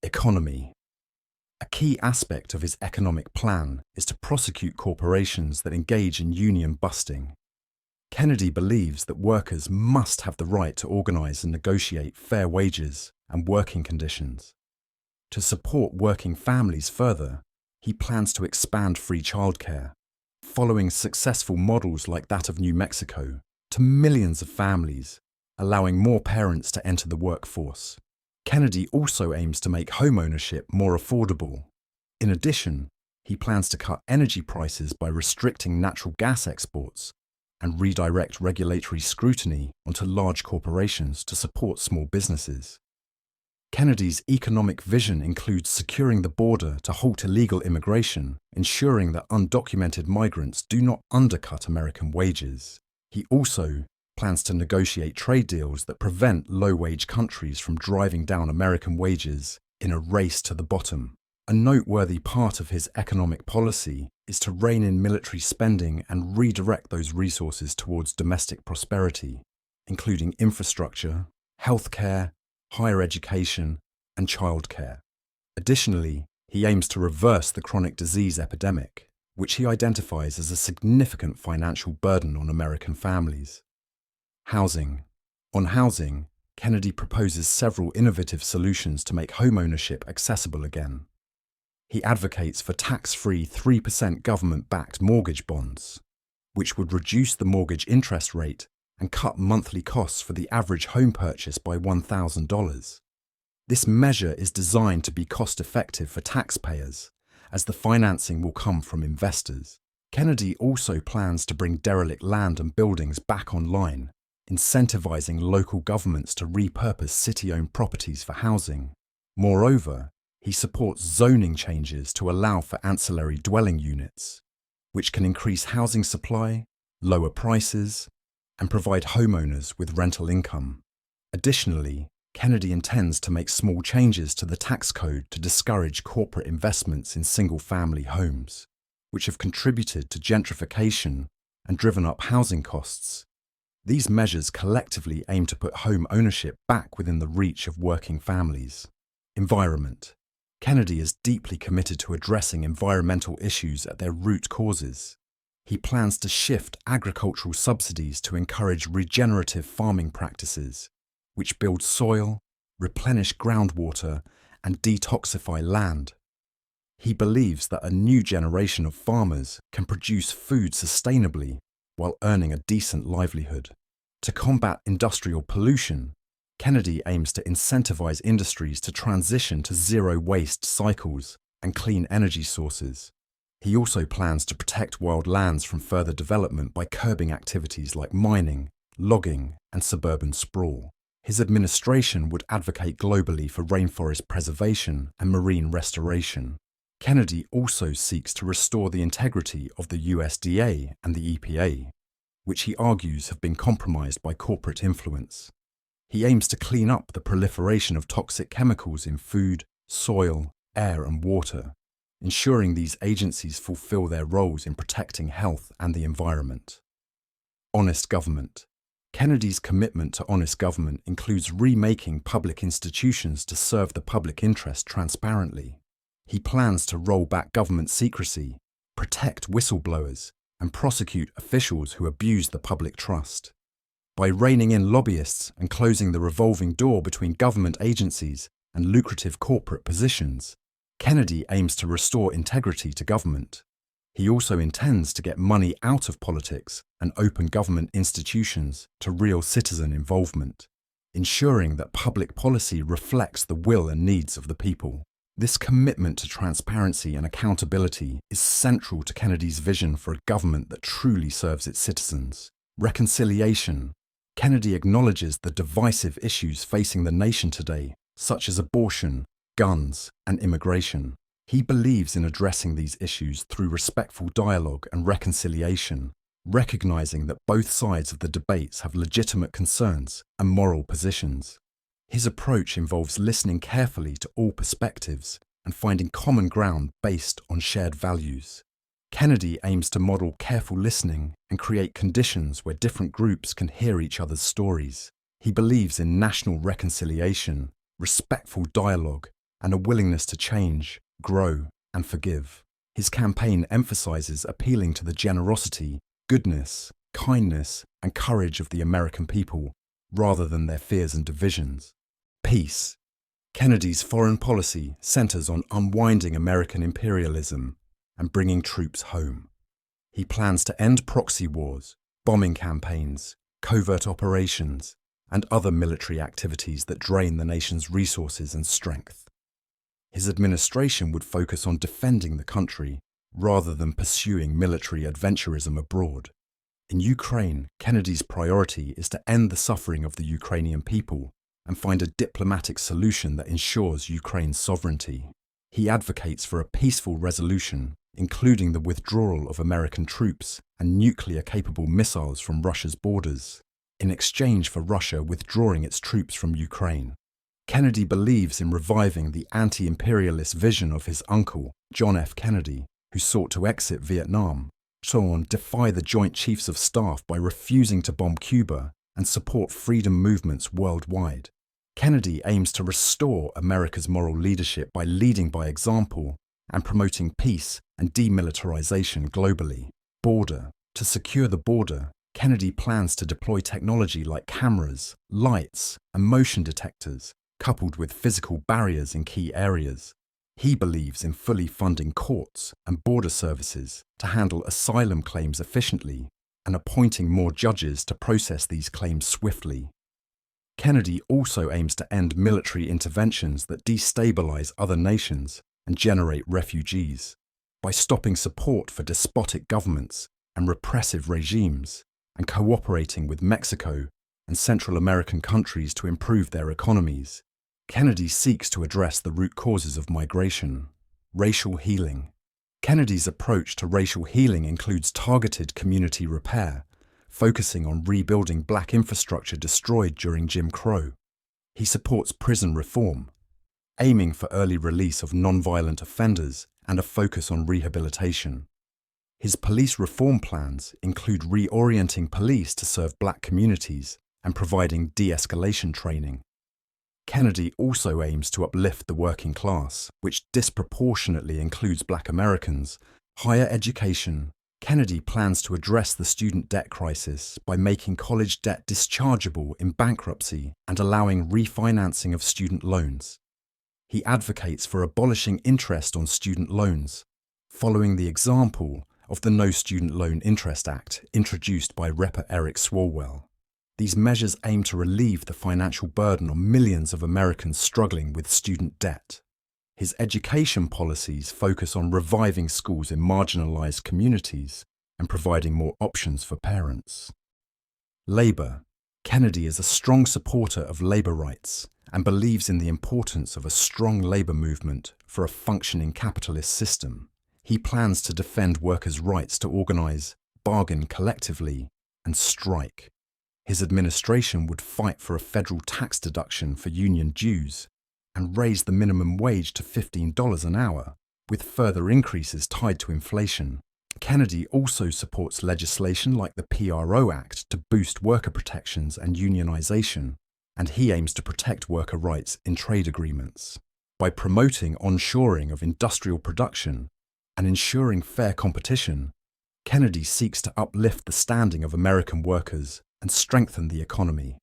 Economy. A key aspect of his economic plan is to prosecute corporations that engage in union busting. Kennedy believes that workers must have the right to organize and negotiate fair wages and working conditions. To support working families further, he plans to expand free childcare, following successful models like that of New Mexico, to millions of families, allowing more parents to enter the workforce. Kennedy also aims to make homeownership more affordable. In addition, he plans to cut energy prices by restricting natural gas exports and redirect regulatory scrutiny onto large corporations to support small businesses. Kennedy's economic vision includes securing the border to halt illegal immigration, ensuring that undocumented migrants do not undercut American wages. He also plans to negotiate trade deals that prevent low-wage countries from driving down American wages in a race to the bottom. A noteworthy part of his economic policy is to rein in military spending and redirect those resources towards domestic prosperity, including infrastructure, healthcare, higher education, and childcare. Additionally, he aims to reverse the chronic disease epidemic, which he identifies as a significant financial burden on American families. Housing. On housing, Kennedy proposes several innovative solutions to make homeownership accessible again. He advocates for tax-free 3% government-backed mortgage bonds, which would reduce the mortgage interest rate and cut monthly costs for the average home purchase by $1,000. This measure is designed to be cost-effective for taxpayers, as the financing will come from investors. Kennedy also plans to bring derelict land and buildings back online, incentivizing local governments to repurpose city-owned properties for housing. Moreover, he supports zoning changes to allow for ancillary dwelling units, which can increase housing supply, lower prices, and provide homeowners with rental income. Additionally, Kennedy intends to make small changes to the tax code to discourage corporate investments in single-family homes, which have contributed to gentrification and driven up housing costs. These measures collectively aim to put home ownership back within the reach of working families. Environment. Kennedy is deeply committed to addressing environmental issues at their root causes. He plans to shift agricultural subsidies to encourage regenerative farming practices, which build soil, replenish groundwater, and detoxify land. He believes that a new generation of farmers can produce food sustainably while earning a decent livelihood. To combat industrial pollution, Kennedy aims to incentivize industries to transition to zero-waste cycles and clean energy sources. He also plans to protect wild lands from further development by curbing activities like mining, logging, and suburban sprawl. His administration would advocate globally for rainforest preservation and marine restoration. Kennedy also seeks to restore the integrity of the USDA and the EPA, which he argues have been compromised by corporate influence. He aims to clean up the proliferation of toxic chemicals in food, soil, air, and water, ensuring these agencies fulfill their roles in protecting health and the environment. Honest government. Kennedy's commitment to honest government includes remaking public institutions to serve the public interest transparently. He plans to roll back government secrecy, protect whistleblowers, and prosecute officials who abuse the public trust. By reining in lobbyists and closing the revolving door between government agencies and lucrative corporate positions, Kennedy aims to restore integrity to government. He also intends to get money out of politics and open government institutions to real citizen involvement, ensuring that public policy reflects the will and needs of the people. This commitment to transparency and accountability is central to Kennedy's vision for a government that truly serves its citizens. Reconciliation. Kennedy acknowledges the divisive issues facing the nation today, such as abortion, guns, and immigration. He believes in addressing these issues through respectful dialogue and reconciliation, recognizing that both sides of the debates have legitimate concerns and moral positions. His approach involves listening carefully to all perspectives and finding common ground based on shared values. Kennedy aims to model careful listening and create conditions where different groups can hear each other's stories. He believes in national reconciliation, respectful dialogue, and a willingness to change, grow, and forgive. His campaign emphasizes appealing to the generosity, goodness, kindness, and courage of the American people, rather than their fears and divisions. Peace. Kennedy's foreign policy centers on unwinding American imperialism and bringing troops home. He plans to end proxy wars, bombing campaigns, covert operations, and other military activities that drain the nation's resources and strength. His administration would focus on defending the country rather than pursuing military adventurism abroad. In Ukraine, Kennedy's priority is to end the suffering of the Ukrainian people and find a diplomatic solution that ensures Ukraine's sovereignty. He advocates for a peaceful resolution, including the withdrawal of American troops and nuclear-capable missiles from Russia's borders, in exchange for Russia withdrawing its troops from Ukraine. Kennedy believes in reviving the anti-imperialist vision of his uncle, John F. Kennedy, who sought to exit Vietnam, to defy the Joint Chiefs of Staff by refusing to bomb Cuba and support freedom movements worldwide. Kennedy aims to restore America's moral leadership by leading by example and promoting peace and demilitarization globally. Border. To secure the border, Kennedy plans to deploy technology like cameras, lights, and motion detectors, coupled with physical barriers in key areas. He believes in fully funding courts and border services to handle asylum claims efficiently and appointing more judges to process these claims swiftly. Kennedy also aims to end military interventions that destabilize other nations and generate refugees. By stopping support for despotic governments and repressive regimes and cooperating with Mexico and Central American countries to improve their economies, Kennedy seeks to address the root causes of migration. Racial healing. Kennedy's approach to racial healing includes targeted community repair, focusing on rebuilding black infrastructure destroyed during Jim Crow. He supports prison reform, aiming for early release of non-violent offenders and a focus on rehabilitation. His police reform plans include reorienting police to serve black communities and providing de-escalation training. Kennedy also aims to uplift the working class, which disproportionately includes black Americans. Higher education. Kennedy plans to address the student debt crisis by making college debt dischargeable in bankruptcy and allowing refinancing of student loans. He advocates for abolishing interest on student loans, following the example of the No Student Loan Interest Act introduced by Rep. Eric Swalwell. These measures aim to relieve the financial burden on millions of Americans struggling with student debt. His education policies focus on reviving schools in marginalized communities and providing more options for parents. Labor. Kennedy is a strong supporter of labor rights and believes in the importance of a strong labor movement for a functioning capitalist system. He plans to defend workers' rights to organize, bargain collectively, and strike. His administration would fight for a federal tax deduction for union dues and raise the minimum wage to $15 an hour, with further increases tied to inflation. Kennedy also supports legislation like the PRO Act to boost worker protections and unionization, and he aims to protect worker rights in trade agreements. By promoting onshoring of industrial production and ensuring fair competition, Kennedy seeks to uplift the standing of American workers and strengthen the economy.